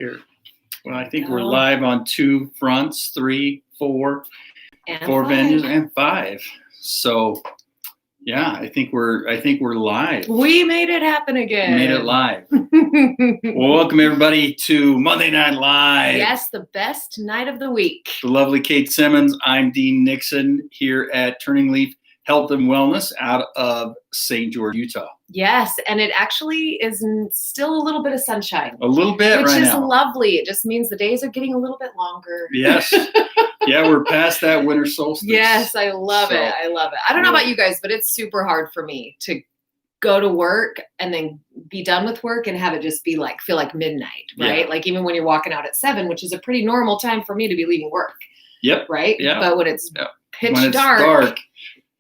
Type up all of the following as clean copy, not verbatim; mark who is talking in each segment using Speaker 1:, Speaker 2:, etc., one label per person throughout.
Speaker 1: Here. Well, I think we're live on 2 fronts, 3, 4,
Speaker 2: and
Speaker 1: 4
Speaker 2: 5.
Speaker 1: venues, and 5. So, yeah, I think we're live.
Speaker 2: We made it happen again.
Speaker 1: Made it live. Well, welcome everybody to Monday Night Live.
Speaker 2: Yes, the best night of the week.
Speaker 1: The lovely Kate Simmons. I'm Dean Nixon here at TurningLeaf Health and Wellness out of St. George, Utah.
Speaker 2: Yes, and it actually is still a little bit of sunshine.
Speaker 1: A little bit right now.
Speaker 2: Which is lovely. It just means the days are getting a little bit longer.
Speaker 1: Yes. Yeah, we're past that winter solstice.
Speaker 2: Yes, I love it. I love it. I don't know about you guys, but it's super hard for me to go to work and then be done with work and have it just be like, feel like midnight, right?
Speaker 1: Yeah.
Speaker 2: Like even when you're walking out at 7, which is a pretty normal time for me to be leaving work.
Speaker 1: Yep.
Speaker 2: Right?
Speaker 1: Yeah.
Speaker 2: But when it's pitch
Speaker 1: when it's
Speaker 2: dark,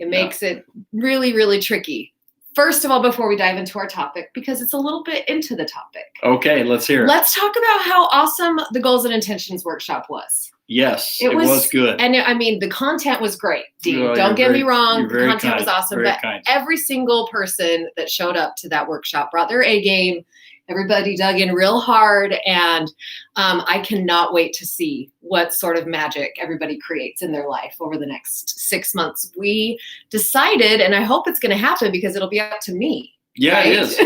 Speaker 2: it makes it really, really tricky. First of all, before we dive into our topic, because it's a little bit into the topic.
Speaker 1: Okay, let's hear it.
Speaker 2: Let's talk about how awesome the Goals and Intentions workshop was.
Speaker 1: Yes, it was good.
Speaker 2: And I mean, the content was great, Dean.
Speaker 1: Well,
Speaker 2: don't get me wrong. The content
Speaker 1: kind,
Speaker 2: was awesome.
Speaker 1: very
Speaker 2: But
Speaker 1: kind.
Speaker 2: every single person that showed up to that workshop brought their A game. Everybody dug in real hard. And I cannot wait to see what sort of magic everybody creates in their life over the next 6 months. We decided, and I hope it's going to happen because it'll be up to me.
Speaker 1: Yeah,
Speaker 2: right?
Speaker 1: it is.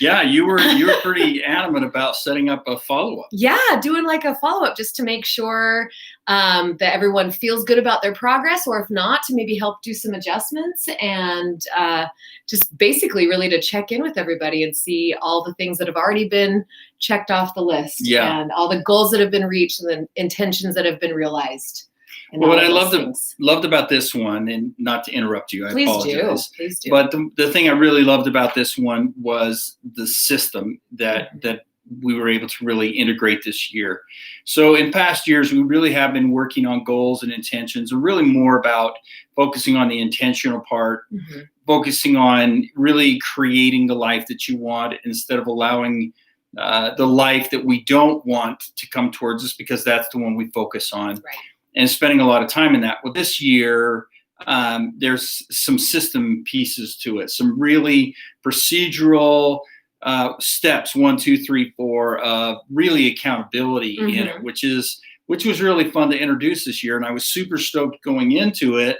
Speaker 1: Yeah, you were pretty adamant about setting up a follow-up.
Speaker 2: Yeah, doing like a follow-up just to make sure that everyone feels good about their progress, or if not, to maybe help do some adjustments and just basically really to check in with everybody and see all the things that have already been checked off the list and all the goals that have been reached and the intentions that have been realized.
Speaker 1: Well, what I loved about this one, and not to interrupt you, I apologize.
Speaker 2: Please do.
Speaker 1: But the thing I really loved about this one was the system that we were able to really integrate this year. So in past years, we really have been working on goals and intentions, and really more about focusing on the intentional part, focusing on really creating the life that you want instead of allowing the life that we don't want to come towards us, because that's the one we focus on.
Speaker 2: Right.
Speaker 1: And spending a lot of time in that. Well, this year, there's some system pieces to it, some really procedural steps, 1, 2, 3, 4, really accountability in it, which was really fun to introduce this year. And I was super stoked going into it,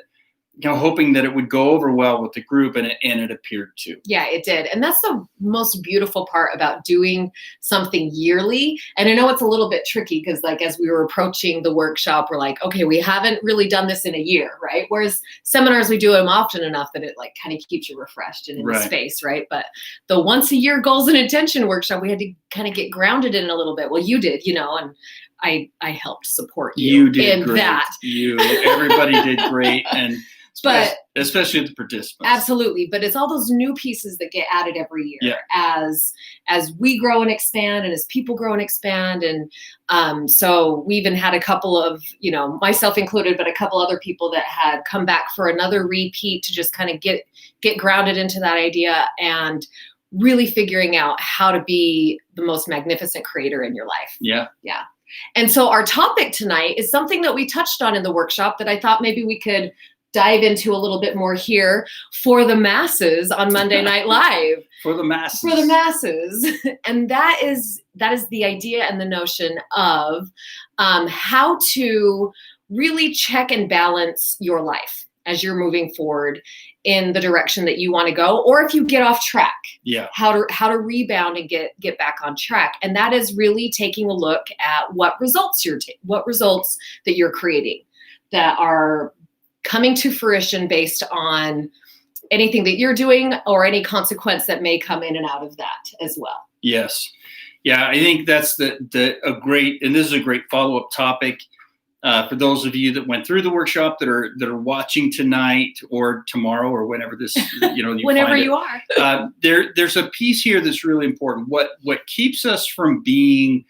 Speaker 1: hoping that it would go over well with the group, and it appeared to.
Speaker 2: Yeah, it did. And that's the most beautiful part about doing something yearly. And I know it's a little bit tricky because like as we were approaching the workshop, we're like, okay, we haven't really done this in a year, right? Whereas seminars, we do them often enough that it like kind of keeps you refreshed and in the space, right? But the once a year goals and intention workshop, we had to kind of get grounded in a little bit. Well, you did, and I helped support you
Speaker 1: did
Speaker 2: in
Speaker 1: great.
Speaker 2: that.
Speaker 1: Everybody did great. And
Speaker 2: but
Speaker 1: especially the participants.
Speaker 2: Absolutely. But it's all those new pieces that get added every year as we grow and expand and as people grow and expand. And so we even had a couple of, myself included, but a couple other people that had come back for another repeat to just kind of get grounded into that idea and really figuring out how to be the most magnificent creator in your life.
Speaker 1: Yeah.
Speaker 2: Yeah. And so our topic tonight is something that we touched on in the workshop that I thought maybe we could dive into a little bit more here for the masses on Monday Night Live.
Speaker 1: For the masses.
Speaker 2: For the masses. And that is the idea and the notion of how to really check and balance your life as you're moving forward in the direction that you want to go, or if you get off track, how to rebound and get back on track. And that is really taking a look at what results that you're creating that are coming to fruition based on anything that you're doing or any consequence that may come in and out of that as well.
Speaker 1: Yes. Yeah, I think that's a great, and this is a great follow-up topic for those of you that went through the workshop that are watching tonight or tomorrow or whenever this,
Speaker 2: whenever you are.
Speaker 1: There's a piece here that's really important. What keeps us from being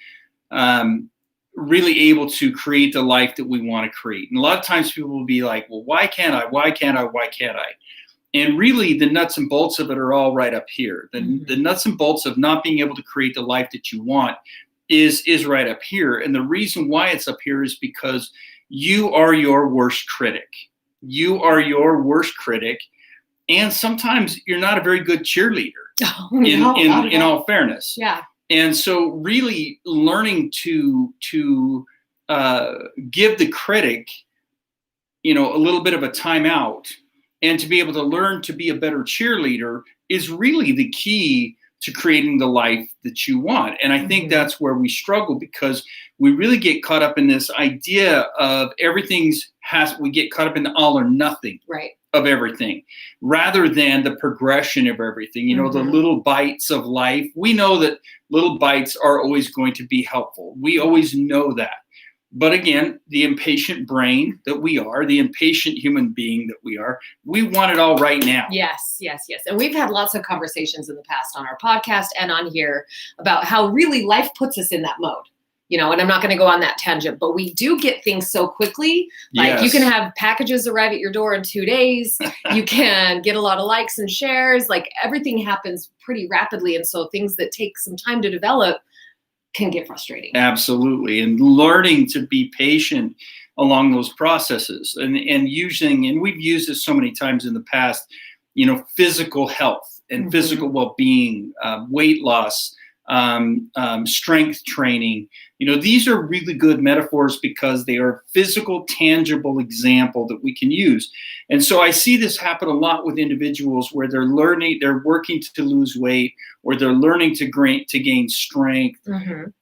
Speaker 1: really able to create the life that we want to create. And a lot of times people will be like, well, why can't I? Why can't I? Why can't I? And really the nuts and bolts of it are all right up here. The nuts and bolts of not being able to create the life that you want is right up here. And the reason why it's up here is because you are your worst critic. You are your worst critic. And sometimes you're not a very good cheerleader in all fairness.
Speaker 2: Yeah.
Speaker 1: And so really learning to give the critic, a little bit of a timeout, and to be able to learn to be a better cheerleader is really the key to creating the life that you want. And I think that's where we struggle, because we really get caught up in this idea of we get caught up in the all or nothing of everything, rather than the progression of everything, the little bites of life. We know that little bites are always going to be helpful. We always know that. But again, the impatient brain that we are, the impatient human being that we are, we want it all right now.
Speaker 2: Yes, yes, yes. And we've had lots of conversations in the past on our podcast and on here about how really life puts us in that mode. And I'm not going to go on that tangent, but we do get things so quickly. Like you can have packages arrive at your door in 2 days. You can get a lot of likes and shares. Like everything happens pretty rapidly. And so things that take some time to develop can get frustrating.
Speaker 1: Absolutely. And learning to be patient along those processes, and we've used this so many times in the past, physical health and physical well-being, weight loss, strength training. These are really good metaphors because they are a physical, tangible example that we can use. And so I see this happen a lot with individuals where they're working to lose weight, or they're learning to gain strength.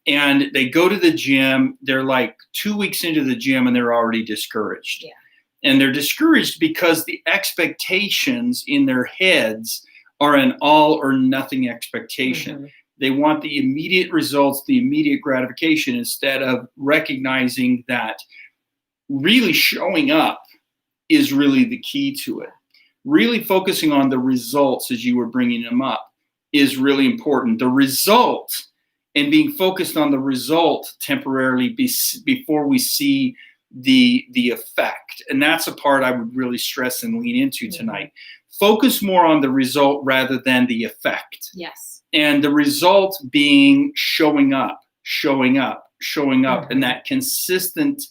Speaker 1: And they go to the gym, they're like 2 weeks into the gym and they're already discouraged.
Speaker 2: Yeah.
Speaker 1: And they're discouraged because the expectations in their heads are an all or nothing expectation. They want the immediate results, the immediate gratification, instead of recognizing that really showing up is really the key to it. Really focusing on the results as you were bringing them up is really important. The result, and being focused on the result temporarily before we see the effect. And that's a part I would really stress and lean into tonight. Focus more on the result rather than the effect.
Speaker 2: Yes.
Speaker 1: And the result being showing up, and that consistent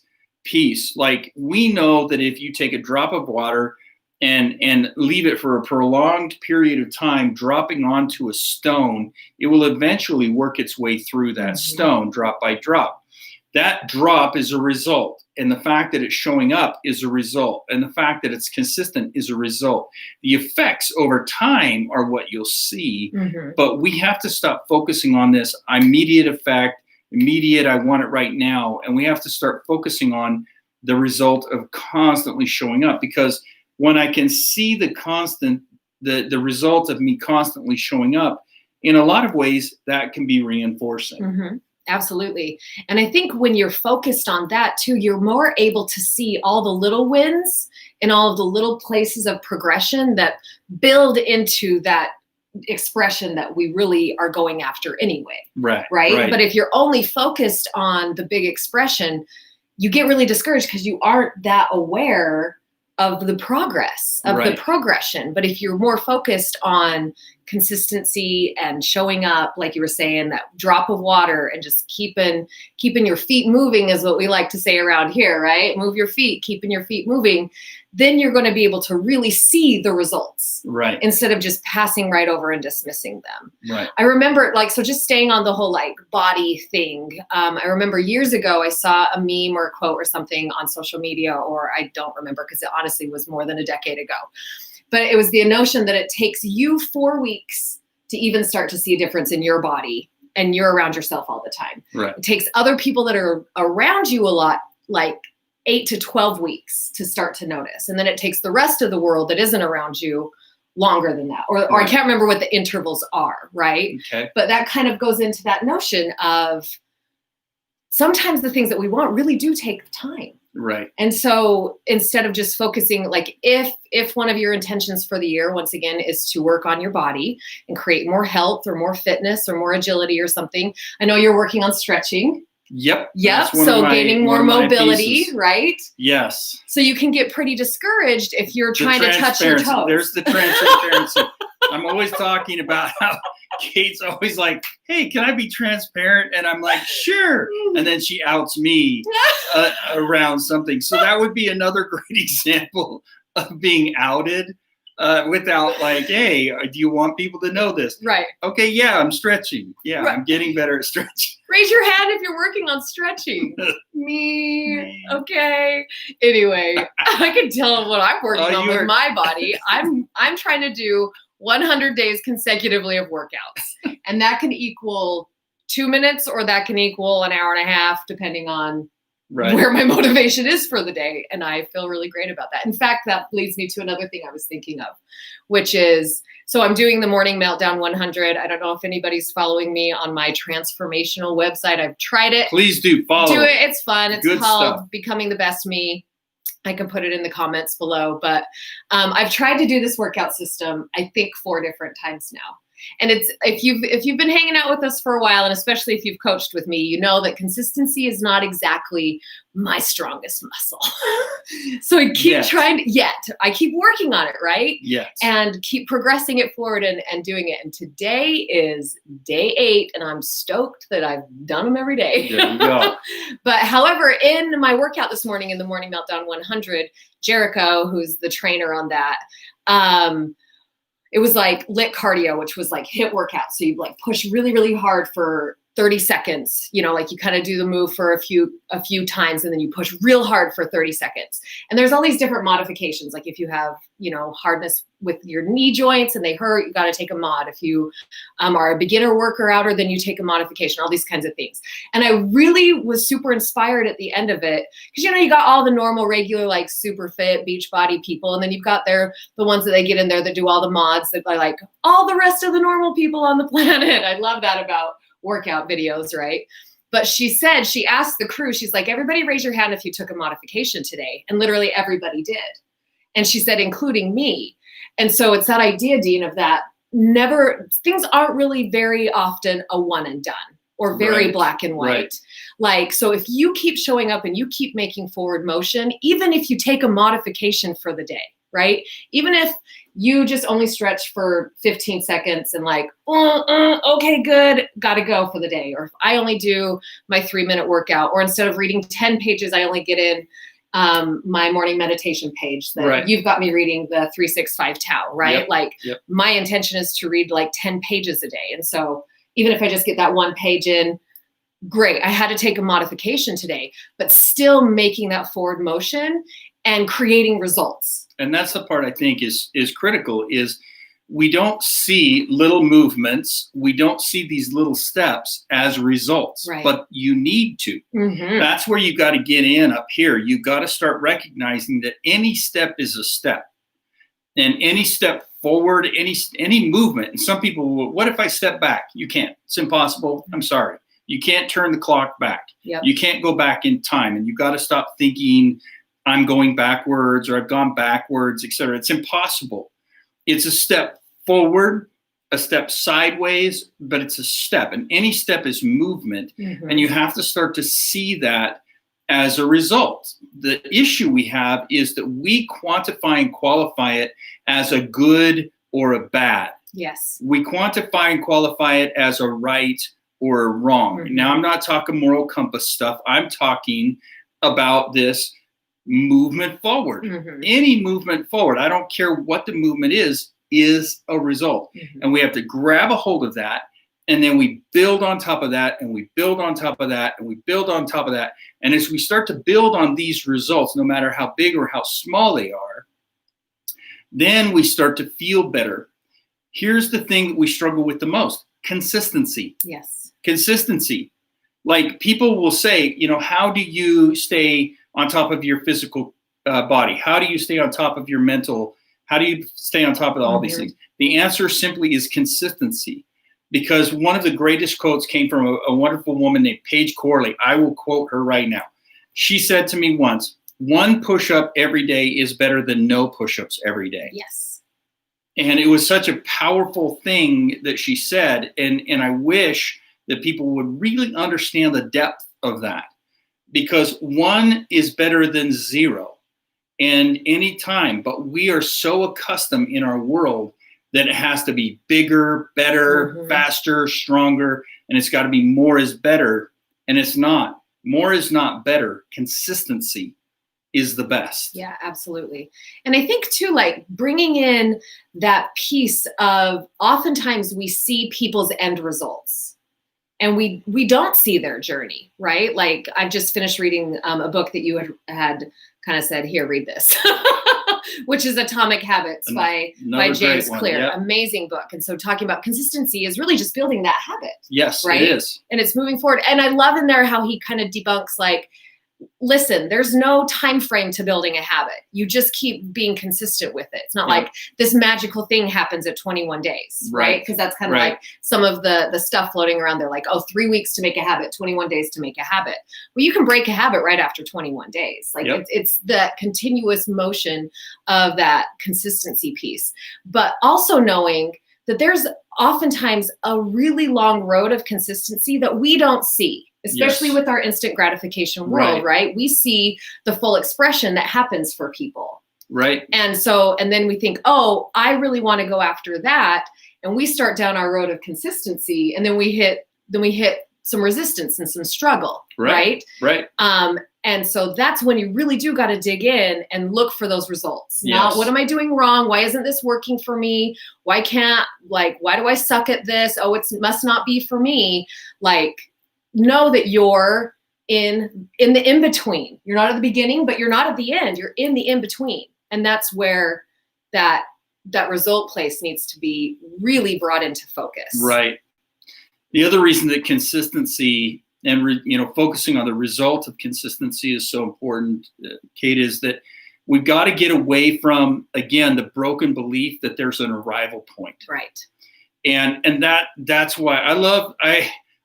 Speaker 1: piece. Like, we know that if you take a drop of water and leave it for a prolonged period of time, dropping onto a stone, it will eventually work its way through that stone, drop by drop. That drop is a result. And the fact that it's showing up is a result. And the fact that it's consistent is a result. The effects over time are what you'll see. But we have to stop focusing on this immediate effect, I want it right now. And we have to start focusing on the result of constantly showing up. Because when I can see the result of me constantly showing up, in a lot of ways, that can be reinforcing.
Speaker 2: Absolutely. And I think when you're focused on that too, you're more able to see all the little wins and all of the little places of progression that build into that expression that we really are going after anyway. Right. But if you're only focused on the big expression, you get really discouraged because you aren't that aware of the progress, of the progression. But if you're more focused on consistency and showing up, like you were saying, that drop of water, and just keeping your feet moving is what we like to say around here, right? Move your feet, keeping your feet moving. Then you're going to be able to really see the results, instead of just passing right over and dismissing them. I remember, so just staying on the whole body thing. I remember years ago, I saw a meme or a quote or something on social media, or I don't remember because it honestly was more than a decade ago. But it was the notion that it takes you 4 weeks to even start to see a difference in your body, and you're around yourself all the time. It takes other people that are around you a lot, 8 to 12 weeks to start to notice. And then it takes the rest of the world that isn't around you longer than that. Or I can't remember what the intervals are, right? But that kind of goes into that notion of sometimes the things that we want really do take time. And so instead of just focusing, if one of your intentions for the year, once again, is to work on your body and create more health or more fitness or more agility or something. I know you're working on stretching.
Speaker 1: Yep.
Speaker 2: So gaining more mobility, right?
Speaker 1: Yes.
Speaker 2: So you can get pretty discouraged if you're trying to touch your toes.
Speaker 1: There's the transparency. I'm always talking about how Kate's always like, hey, can I be transparent? And I'm like, sure. And then she outs me around something. So that would be another great example of being outed. without like, hey, do you want people to know this?
Speaker 2: Right.
Speaker 1: Okay, yeah, I'm stretching. Yeah,
Speaker 2: Right.
Speaker 1: I'm getting better at stretching.
Speaker 2: Raise your hand if you're working on stretching. Me. Okay. Anyway, I can tell what I'm working on with my body. I'm trying to do 100 days consecutively of workouts. And that can equal 2 minutes or that can equal an hour and a half, depending on where my motivation is for the day. And I feel really great about that. In fact, that leads me to another thing I was thinking of, which is, so I'm doing the Morning Meltdown 100. I don't know if anybody's following me on my transformational website. I've tried it.
Speaker 1: Please do follow.
Speaker 2: Do it. It's fun. It's
Speaker 1: Good
Speaker 2: called
Speaker 1: stuff.
Speaker 2: Becoming the Best Me. I can put it in the comments below, but I've tried to do this workout system, I think 4 different times now. And it's, if you've been hanging out with us for a while, and especially if you've coached with me, you know that consistency is not exactly my strongest muscle. So I keep I keep working on it, right?
Speaker 1: Yes.
Speaker 2: And keep progressing it forward and doing it. And today is day 8, and I'm stoked that I've done them every day.
Speaker 1: There you go.
Speaker 2: But however, in my workout this morning, in the Morning Meltdown 100, Jericho, who's the trainer on that, it was like lit cardio, which was like HIIT workout. So you like push really, really hard for 30 seconds, you know, like you kind of do the move for a few times and then you push real hard for 30 seconds. And there's all these different modifications. Like if you have, you know, hardness with your knee joints and they hurt, you got to take a mod. If you are a beginner worker outer, then you take a modification, all these kinds of things. And I really was super inspired at the end of it because, you know, you got all the normal, regular, like super fit beach body people. And then you've got the ones that they get in there that do all the mods that are like all the rest of the normal people on the planet. I love that about workout videos, right? But she asked the crew, she's like, everybody raise your hand if you took a modification today. And literally everybody did. And she said, including me. And so it's that idea, Dean, of that things aren't really very often a one and done or very black and white. Right. Like, so if you keep showing up and you keep making forward motion, even if you take a modification for the day, right? Even if you just only stretch for 15 seconds and like, okay, good, gotta go for the day. Or if I only do my 3-minute workout, or instead of reading 10 pages, I only get in my morning meditation page that you've got me reading the 365 Tao, right? My intention is to read like 10 pages a day. And so even if I just get that one page in, great. I had to take a modification today, but still making that forward motion and creating results.
Speaker 1: And that's the part I think is critical, is we don't see little movements. We don't see these little steps as results, but you need to. Mm-hmm. That's where you got to get in up here. You got to start recognizing that any step is a step, and any step forward, any movement. And some people will, what if I step back? You can't. It's impossible. I'm sorry. You can't turn the clock back. Yep. You can't go back in time, and you got to stop thinking I'm going backwards or I've gone backwards, et cetera. It's impossible. It's a step forward, a step sideways, but it's a step. And any step is movement. Mm-hmm. And you have to start to see that as a result. The issue we have is that we quantify and qualify it as a good or a bad.
Speaker 2: Yes.
Speaker 1: We quantify and qualify it as a right or a wrong. Mm-hmm. Now, I'm not talking moral compass stuff. I'm talking about this movement forward. Mm-hmm. Any movement forward, I don't care what the movement is a result. Mm-hmm. And we have to grab a hold of that, and then we build on top of that, and we build on top of that, and we build on top of that. And as we start to build on these results, no matter how big or how small they are, then we start to feel better. Here's the thing that we struggle with the most: consistency.
Speaker 2: Yes.
Speaker 1: Consistency. Like, people will say, you know, how do you stay on top of your physical body? How do you stay on top of your mental? How do you stay on top of all these things? The answer simply is consistency. Because one of the greatest quotes came from a wonderful woman named Paige Corley. I will quote her right now. She said to me once, 1 push-up every day is better than no push-ups every day.
Speaker 2: Yes.
Speaker 1: And it was such a powerful thing that she said. And I wish that people would really understand the depth of that. Because 1 is better than 0 and any time, but we are so accustomed in our world that it has to be bigger, better, faster, stronger, and it's got to be more is better. And it's not. More is not better. Consistency is the best.
Speaker 2: Yeah, absolutely. And I think too, like bringing in that piece of oftentimes we see people's end results and we don't see their journey, right? Like I've just finished reading a book that you had kind of said, here, read this, which is Atomic Habits by James Clear. Yep. Amazing book. And so talking about consistency is really just building that habit.
Speaker 1: Yes,
Speaker 2: right?
Speaker 1: It is.
Speaker 2: And it's moving forward. And I love in there how he kind of debunks like, listen, there's no time frame to building a habit. You just keep being consistent with it. It's not like this magical thing happens at 21 days, right? Because that's kind of like some of the stuff floating around there, like, 3 weeks to make a habit, 21 days to make a habit. Well, you can break a habit right after 21 days. Like it's the continuous motion of that consistency piece, but also knowing that there's oftentimes a really long road of consistency that we don't see. Especially with our instant gratification world, right? We see the full expression that happens for people.
Speaker 1: Right.
Speaker 2: And then we think, I really want to go after that. And we start down our road of consistency and then we hit some resistance and some struggle. Right. And so that's when you really do got to dig in and look for those results. Not what am I doing wrong? Why isn't this working for me? Why do I suck at this? It must not be for me. Like, know that you're in the in-between. You're not at the beginning, but you're not at the end. You're in the in-between. And that's where that result place needs to be really brought into focus.
Speaker 1: Right. The other reason that consistency and, focusing on the result of consistency is so important, Kate, is that we've got to get away from, again, the broken belief that there's an arrival point.
Speaker 2: Right.
Speaker 1: And that's why I love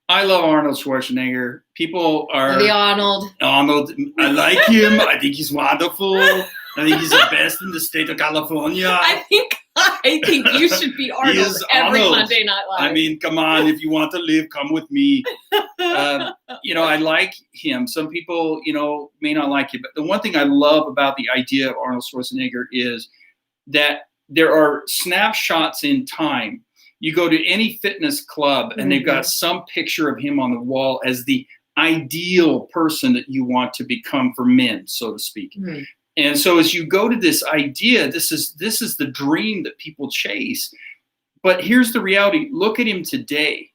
Speaker 1: Arnold Schwarzenegger. People are
Speaker 2: Arnold.
Speaker 1: I like him. I think he's wonderful. I think he's the best in the state of California.
Speaker 2: I think you should be Arnold every Monday Night Live.
Speaker 1: I mean, come on, if you want to live, come with me. I like him. Some people, may not like him. But the one thing I love about the idea of Arnold Schwarzenegger is that there are snapshots in time. You go to any fitness club and they've got some picture of him on the wall as the ideal person that you want to become for men, so to speak. Mm-hmm. And so as you go to this idea, this is the dream that people chase. But here's the reality. Look at him today.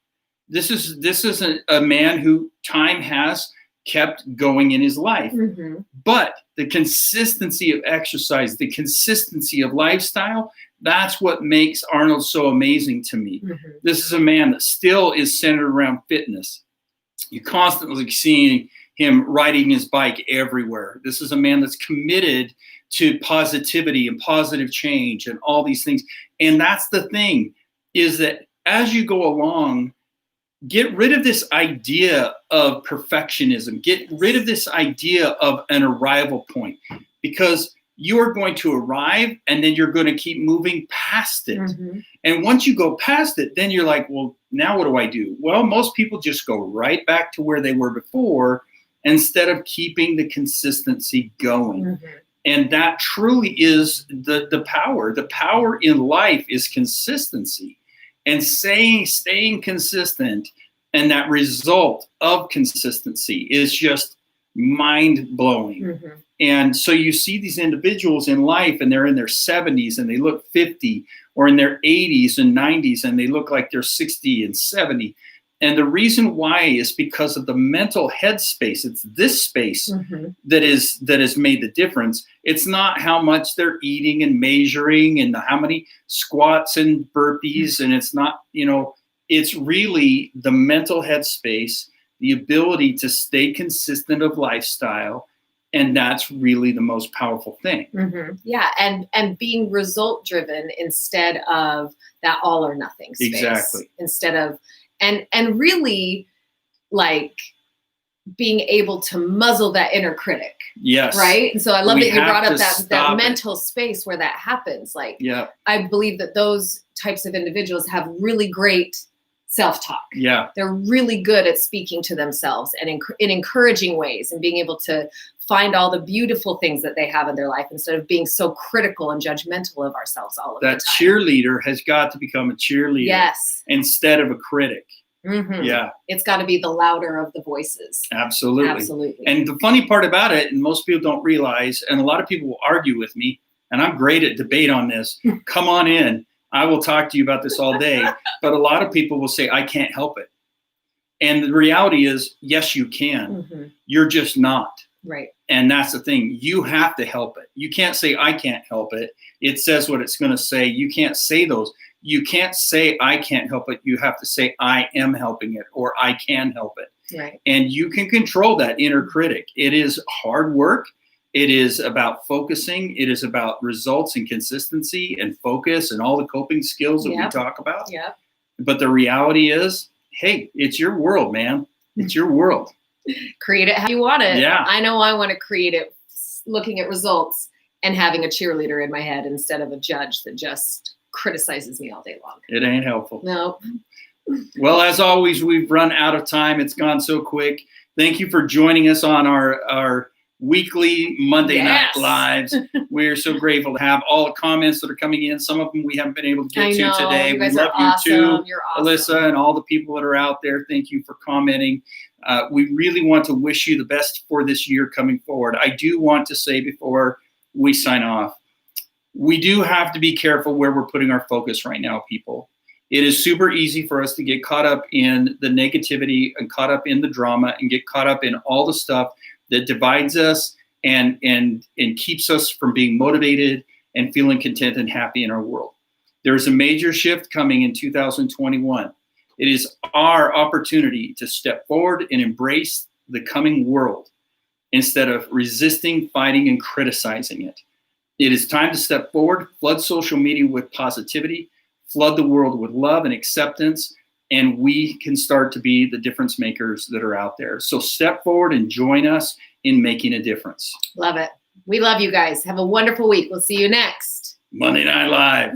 Speaker 1: This is a man who time has kept going in his life. Mm-hmm. But the consistency of exercise, the consistency of lifestyle, that's what makes Arnold so amazing to me. Mm-hmm. This is a man that still is centered around fitness. You constantly seeing him riding his bike everywhere. This is a man that's committed to positivity and positive change and all these things. And that's the thing, is that as you go along, get rid of this idea of perfectionism. Get rid of this idea of an arrival point, because you are going to arrive and then you're going to keep moving past it. Mm-hmm. And once you go past it, then you're like, well, now what do I do? Well, most people just go right back to where they were before instead of keeping the consistency going. Mm-hmm. And that truly is the power. The power in life is consistency. And staying consistent, and that result of consistency is just mind-blowing. Mm-hmm. And so you see these individuals in life and they're in their 70s and they look 50, or in their 80s and 90s and they look like they're 60 and 70. And the reason why is because of the mental headspace. It's this space that has made the difference. It's not how much they're eating and measuring and how many squats and burpees. And it's not, it's really the mental headspace, the ability to stay consistent of lifestyle. And that's really the most powerful thing. Mm-hmm.
Speaker 2: Yeah. And being result driven instead of that all or nothing space.
Speaker 1: Exactly.
Speaker 2: Instead of, and really like being able to muzzle that inner critic.
Speaker 1: Yes.
Speaker 2: Right. And so I love that you brought up that mental space where that happens. Like, yeah. I believe that those types of individuals have really great self-talk.
Speaker 1: Yeah.
Speaker 2: They're really good at speaking to themselves and in encouraging ways and being able to find all the beautiful things that they have in their life instead of being so critical and judgmental of ourselves all of the time.
Speaker 1: That cheerleader has got to become a cheerleader instead of a critic.
Speaker 2: Mm-hmm.
Speaker 1: Yeah.
Speaker 2: It's got to be the louder of the voices.
Speaker 1: Absolutely.
Speaker 2: Absolutely.
Speaker 1: And the funny part about it, and most people don't realize, and a lot of people will argue with me, and I'm great at debate on this. Come on in. I will talk to you about this all day. But a lot of people will say, I can't help it. And the reality is, yes, you can.
Speaker 2: Mm-hmm.
Speaker 1: You're just not.
Speaker 2: Right.
Speaker 1: And that's the thing. You have to help it. You can't say, I can't help it. It says what it's going to say. You can't say those. You can't say, I can't help it. You have to say, I am helping it, or I can help it.
Speaker 2: Right.
Speaker 1: And you can control that inner critic. It is hard work. It is about focusing. It is about results and consistency and focus and all the coping skills that we talk about.
Speaker 2: Yeah.
Speaker 1: But the reality is, hey, it's your world, man. It's your world.
Speaker 2: Create it how you want it.
Speaker 1: Yeah.
Speaker 2: I know I want to create it looking at results and having a cheerleader in my head instead of a judge that just criticizes me all day long.
Speaker 1: It ain't helpful.
Speaker 2: No.
Speaker 1: Well, as always, we've run out of time. It's gone so quick. Thank you for joining us on our weekly Monday Night Lives. We're so grateful to have all the comments that are coming in. Some of them we haven't been able to get to today. We love you too,
Speaker 2: You're awesome.
Speaker 1: Alyssa, and all the people that are out there. Thank you for commenting. We really want to wish you the best for this year coming forward. I do want to say before we sign off, we do have to be careful where we're putting our focus right now, people. It is super easy for us to get caught up in the negativity and caught up in the drama and get caught up in all the stuff that divides us and keeps us from being motivated and feeling content and happy in our world. There is a major shift coming in 2021. It is our opportunity to step forward and embrace the coming world instead of resisting, fighting, and criticizing it. It is time to step forward, flood social media with positivity, flood the world with love and acceptance, and we can start to be the difference makers that are out there. So step forward and join us in making a difference.
Speaker 2: Love it. We love you guys. Have a wonderful week. We'll see you next
Speaker 1: Monday Night Live.